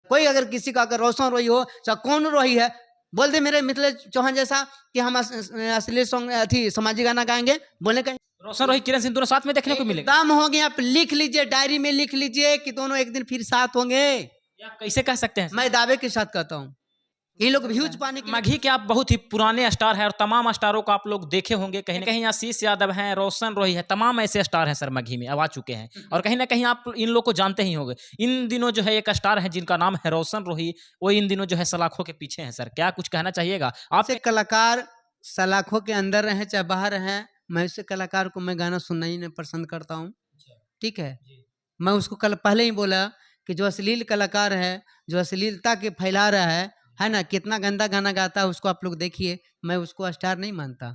कोई अगर किसी का अगर रोशन रोही हो चाहे कौन रोही है, बोल दे मेरे मिथिलेश चौहान जैसा कि हम असली सॉन्ग अथी समाजी गाना गाएंगे, बोले कहीं रोशन रोही किरण सिंह दोनों साथ में देखने को मिलेगा। दाम हो गया, आप लिख लीजिए, डायरी में लिख लीजिए कि दोनों एक दिन फिर साथ होंगे। या कैसे कह सकते हैं? मैं दावे के साथ कहता हूँ, ये लोग व्यूज पाने के मगही के आप बहुत ही पुराने स्टार हैं और तमाम स्टारों को आप लोग देखे होंगे। कहीं ना कहीं आशीष यादव हैं, रोशन रोही है, तमाम ऐसे स्टार हैं सर मगही में अब आ चुके हैं और कहीं ना कहीं आप इन लोग को जानते ही होंगे। इन दिनों जो है एक स्टार है जिनका नाम है रोशन रोही, वो इन दिनों जो है सलाखों के पीछे हैं। सर क्या कुछ कहना चाहिएगा आप? कलाकार सलाखों के अंदर रहे चाहे बाहर हैं, मैं उससे कलाकार को मैं गाना सुनना ही नहीं पसंद करता हूँ। ठीक है, मैं उसको कल पहले ही बोला कि जो अश्लील कलाकार है, जो अश्लीलता के फैला रहा है ना, कितना गंदा गाना गाता है उसको आप लोग देखिए। मैं उसको स्टार नहीं मानता।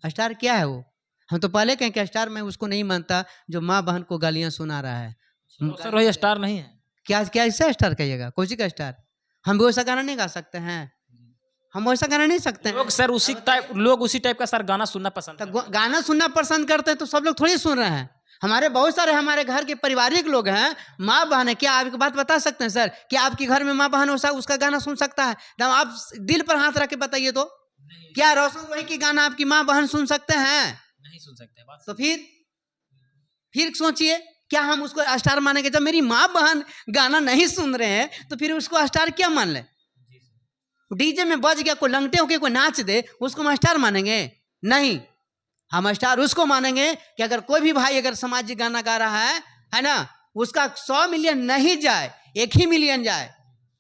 स्टार क्या है वो? हम तो पहले कहें कि स्टार मैं उसको नहीं मानता जो माँ बहन को गालियाँ सुना रहा है। रोशन रोही स्टार नहीं है क्या? क्या इससे स्टार कहिएगा? कोई का स्टार? हम भी वैसा गाना नहीं गा सकते हैं, हम वैसा गाना नहीं सकते हैं। लोग सर उसी टाइप का सर गाना सुनना पसंद करते हैं। गाना सुनना पसंद करते हैं तो सब लोग थोड़ी सुन रहे हैं। हमारे बहुत सारे हमारे घर के पारिवारिक लोग हैं, माँ बहन है। क्या आप एक बात बता सकते हैं सर कि आपके घर में माँ बहन हो उसका गाना सुन सकता है? आप दिल पर हाथ रख के बताइए तो, क्या रोशन रोही की गाना आपकी माँ बहन सुन सकते हैं? नहीं सुन सकते। तो फिर सोचिए, क्या हम उसको स्टार मानेंगे? जब मेरी माँ बहन गाना नहीं सुन रहे हैं तो फिर उसको स्टार क्या मान ले? डीजे में बज गया, कोई लंगटे होके कोई नाच दे, उसको हम स्टार मानेंगे? नहीं, हम स्टार उसको मानेंगे कि अगर कोई भी भाई अगर सामाजिक गाना गा रहा है ना, उसका 100 मिलियन नहीं जाए, 1 ही मिलियन जाए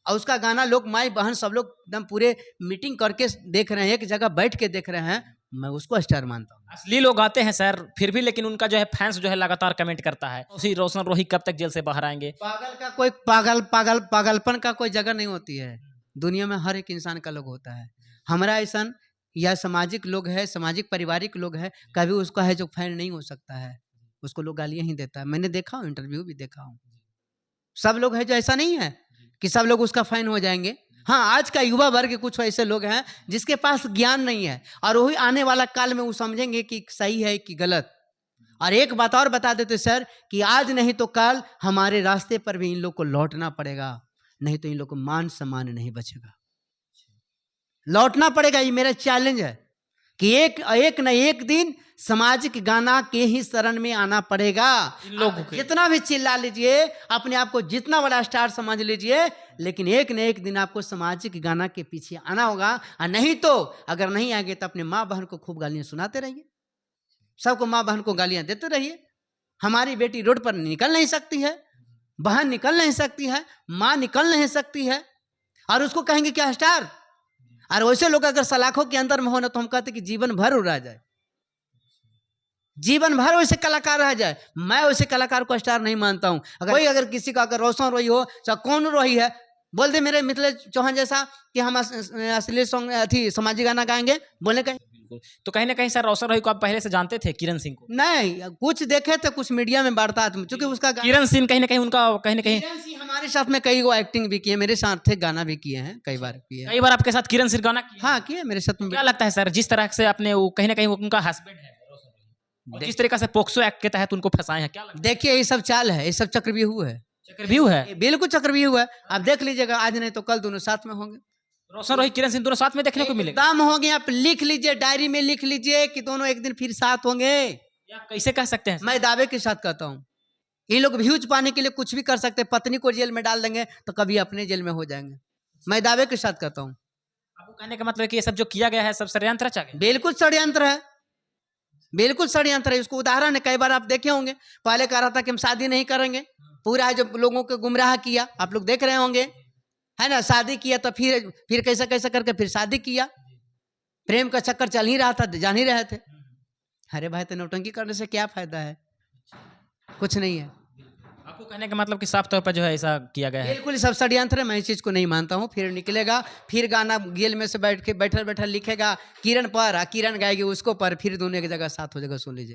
और उसका गाना लोग माई बहन सब लोग एकदम पूरे मीटिंग करके देख रहे हैं, एक जगह बैठ के देख रहे हैं, मैं उसको स्टार मानता हूँ। असली लोग आते हैं सर फिर भी, लेकिन उनका जो है फैंस जो है लगातार कमेंट करता है उसी रोशन रोही कब तक जेल से बाहर आएंगे। पागल का कोई पागलपन का कोई जगह नहीं होती है दुनिया में। हर एक इंसान का लोग होता है। हमारा ऐसा या सामाजिक लोग है, सामाजिक पारिवारिक लोग है, कभी उसका है जो फैन नहीं हो सकता है, उसको लोग गालियां ही देता है। मैंने देखा हूँ, इंटरव्यू भी देखा हूँ। सब लोग है जो ऐसा नहीं है कि सब लोग उसका फैन हो जाएंगे। हाँ, आज का युवा वर्ग कुछ ऐसे लोग हैं जिसके पास ज्ञान नहीं है और वही आने वाला काल में वो समझेंगे कि सही है कि गलत। और एक बात और बता देते सर कि आज नहीं तो कल हमारे रास्ते पर भी इन लोग को लौटना पड़ेगा, नहीं तो इन लोग को मान सम्मान नहीं बचेगा। लौटना पड़ेगा, ये मेरा चैलेंज है कि एक न एक दिन सामाजिक गाना के ही शरण में आना पड़ेगा। इन लोगों के जितना भी चिल्ला लीजिए, अपने आप को जितना बड़ा स्टार समझ लीजिए, लेकिन एक न एक दिन आपको सामाजिक गाना के पीछे आना होगा। और नहीं तो अगर नहीं आएंगे तो अपने माँ बहन को खूब गालियां सुनाते रहिए, सबको माँ बहन को गालियां देते रहिए। हमारी बेटी रोड पर निकल नहीं सकती है, बहन निकल नहीं सकती है, माँ निकल नहीं सकती है और उसको कहेंगे क्या स्टार? और वैसे लोग अगर सलाखों के अंदर में हो ना तो हम कहते कि जीवन भर रह जाए, जीवन भर वैसे कलाकार रह जाए। मैं वैसे कलाकार को स्टार नहीं मानता हूं। अगर किसी का अगर रोशन रोही हो चाहे कौन रोही है, बोल दे मेरे मिथिलेश चौहान जैसा कि हम असली सॉन्ग अथी समाजी गाना गाएंगे, बोले कहीं। तो कहीं ना कहीं सर रोशन रोही को आप पहले से जानते थे? किरण सिंह को नहीं, कुछ देखे थे, कुछ मीडिया में बढ़ता था, क्योंकि उसका किरण सिंह कहीं ना कहीं उनका हमारे साथ में कई वो एक्टिंग भी किए, मेरे साथ थे, गाना भी किए हैं, कई बार किए। कई बार आपके साथ किरण सिंह गाना किए? हाँ किए मेरे साथ में। क्या लगता है सर जिस तरह से आपने वो कहीं ना कहीं उनका हस्बैंड है और जिस तरीके से पोक्सो एक्ट के तहत उनको फंसाए हैं, क्या लगता है? देखिए ये सब चाल है, ये सब चक्रव्यूह है। चक्रव्यूह है, बिल्कुल चक्रव्यूह है। आप देख लीजिएगा, आज नहीं तो कल दोनों साथ में होंगे। रोशन रोही किरण सिंह दोनों साथ में देखने को मिलेगा। दाम हो गया, आप लिख लीजिए, डायरी में लिख लीजिए कि दोनों एक दिन फिर साथ होंगे। या कैसे कह सकते हैं? मैं दावे के साथ कहता हूँ, ये लोग व्यूज पाने के लिए कुछ भी कर सकते हैं। पत्नी को जेल में डाल देंगे तो कभी अपने जेल में हो जाएंगे। मैं दावे के साथ कहता हूँ। आपको कहने का मतलब है कि ये सब जो किया गया है सब षड्यंत्र रचा गया? बिल्कुल षड्यंत्र है, बिल्कुल षड्यंत्र है। इसको उदाहरण है, कई बार आप देखे होंगे, पहले कह रहा था कि हम शादी नहीं करेंगे, पूरा है जो लोगों को गुमराह किया, आप लोग देख रहे होंगे, है ना। शादी किया तो फिर कैसा कैसा करके फिर शादी किया। प्रेम का चक्कर चल ही रहा था, जान ही रहे थे। अरे भाई, तो नौटंकी करने से क्या फायदा है? कुछ नहीं है। आपको कहने का मतलब कि साफ तौर पर जो है ऐसा किया गया है? बिल्कुल सब षड्यंत्र है, मैं इस चीज को नहीं मानता हूँ। फिर निकलेगा, फिर गाना जेल में से बैठ के बैठल बैठल लिखेगा किरण पर, किरण गाएगी उसको पर, फिर दोनों एक जगह साथ हो जाएगा। सुन लीजिए।